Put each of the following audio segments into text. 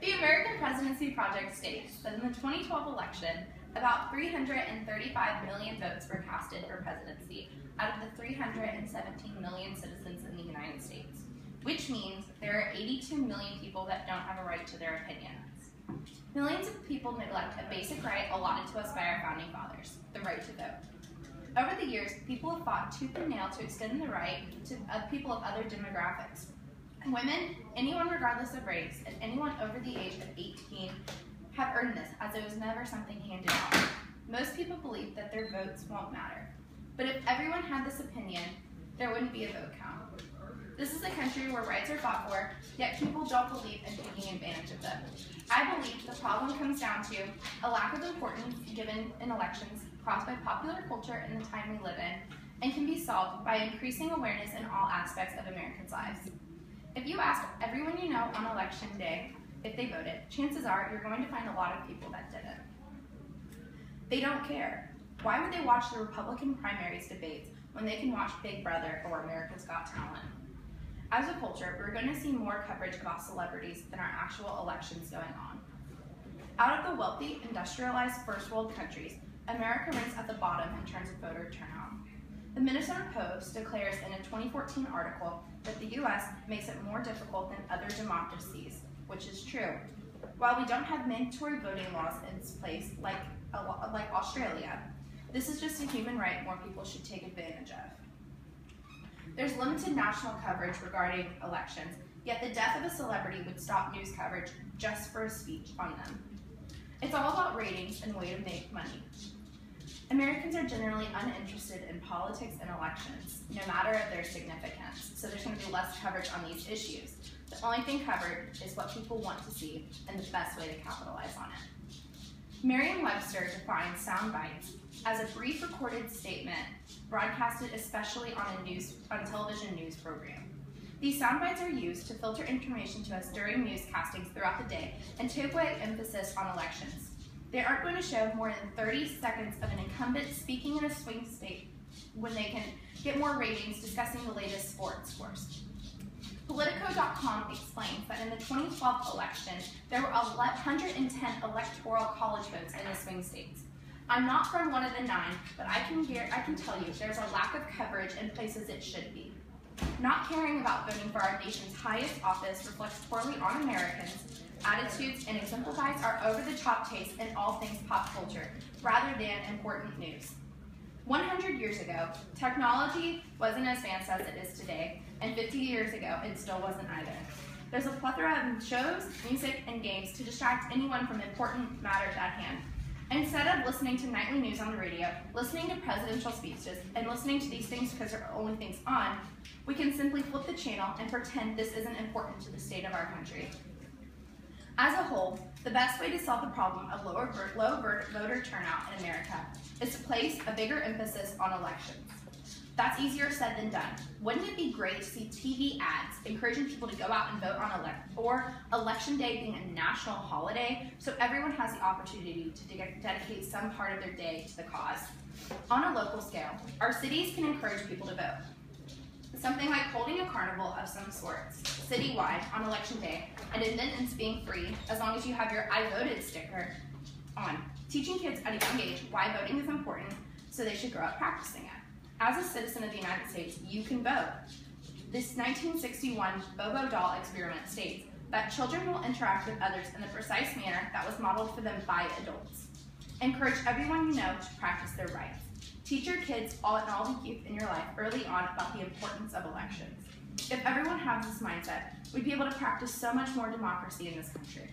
The American Presidency Project states that in the 2012 election, about 335 million votes were casted for presidency out of the 317 million citizens in the United States, which means there are 82 million people that don't have a right to their opinions. Millions of people neglect a basic right allotted to us by our founding fathers, the right to vote. Over the years, people have fought tooth and nail to extend the right to people of other demographics. Women, anyone regardless of race, and anyone over the age of 18 have earned this, as it was never something handed out. Most people believe that their votes won't matter. But if everyone had this opinion, there wouldn't be a vote count. This is a country where rights are fought for, yet people don't believe in taking advantage of them. I believe the problem comes down to a lack of importance given in elections caused by popular culture in the time we live in, and can be solved by increasing awareness in all aspects of Americans' lives. If you ask everyone you know on election day if they voted, chances are you're going to find a lot of people that didn't. They don't care. Why would they watch the Republican primaries debates when they can watch Big Brother or America's Got Talent? As a culture, we're going to see more coverage about celebrities than our actual elections going on. Out of the wealthy, industrialized first world countries, America ranks at the bottom in terms of voter turnout. The Minnesota Post declares in a 2014 article that the U.S. makes it more difficult than other democracies, which is true. While we don't have mandatory voting laws in place like Australia, this is just a human right more people should take advantage of. There's limited national coverage regarding elections, yet the death of a celebrity would stop news coverage just for a speech on them. It's all about ratings and a way to make money. Americans are generally uninterested in politics and elections, no matter of their significance, so there's going to be less coverage on these issues. The only thing covered is what people want to see and the best way to capitalize on it. Merriam-Webster defines sound bites as a brief recorded statement broadcasted especially on a television news program. These sound bites are used to filter information to us during newscastings throughout the day and take away emphasis on elections. They aren't going to show more than 30 seconds of an incumbent speaking in a swing state when they can get more ratings discussing the latest sports scores. Politico.com explains that in the 2012 election, there were 110 electoral college votes in the swing states. I'm not from one of the 9, but I can tell you there's a lack of coverage in places it should be. Not caring about voting for our nation's highest office reflects poorly on Americans' attitudes and exemplifies our over-the-top taste in all things pop culture, rather than important news. 100 years ago, technology wasn't as advanced as it is today, and 50 years ago, it still wasn't either. There's a plethora of shows, music, and games to distract anyone from important matters at hand. Instead of listening to nightly news on the radio, listening to presidential speeches, and listening to these things because they're the only things on, we can simply flip the channel and pretend this isn't important to the state of our country. As a whole, the best way to solve the problem of low voter turnout in America is to place a bigger emphasis on elections. That's easier said than done. Wouldn't it be great to see TV ads encouraging people to go out and vote on election day being a national holiday so everyone has the opportunity to dedicate some part of their day to the cause? On a local scale, our cities can encourage people to vote. Something like holding a carnival of some sorts, citywide, on election day, and admittance being free as long as you have your I voted sticker on. Teaching kids at a young age why voting is important so they should grow up practicing it. As a citizen of the United States, you can vote. This 1961 Bobo doll experiment states that children will interact with others in the precise manner that was modeled for them by adults. Encourage everyone you know to practice their rights. Teach your kids and all the youth in your life early on about the importance of elections. If everyone has this mindset, we'd be able to practice so much more democracy in this country.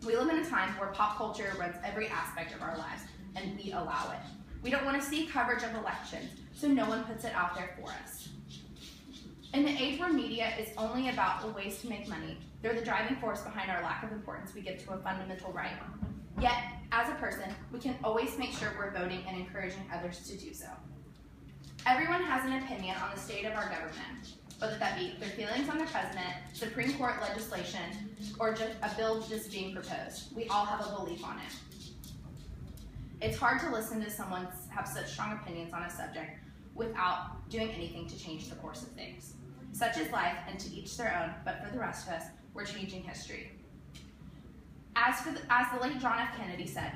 We live in a time where pop culture runs every aspect of our lives, and we allow it. We don't want to see coverage of elections, so no one puts it out there for us. In the age where media is only about ways to make money, they're the driving force behind our lack of importance we give to a fundamental right. Yet, as a person, we can always make sure we're voting and encouraging others to do so. Everyone has an opinion on the state of our government, whether that be their feelings on the president, Supreme Court legislation, or just a bill just being proposed. We all have a belief on it. It's hard to listen to someone have such strong opinions on a subject without doing anything to change the course of things. Such is life, and to each their own, but for the rest of us, we're changing history. As the late John F. Kennedy said,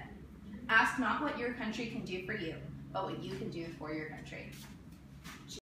ask not what your country can do for you, but what you can do for your country.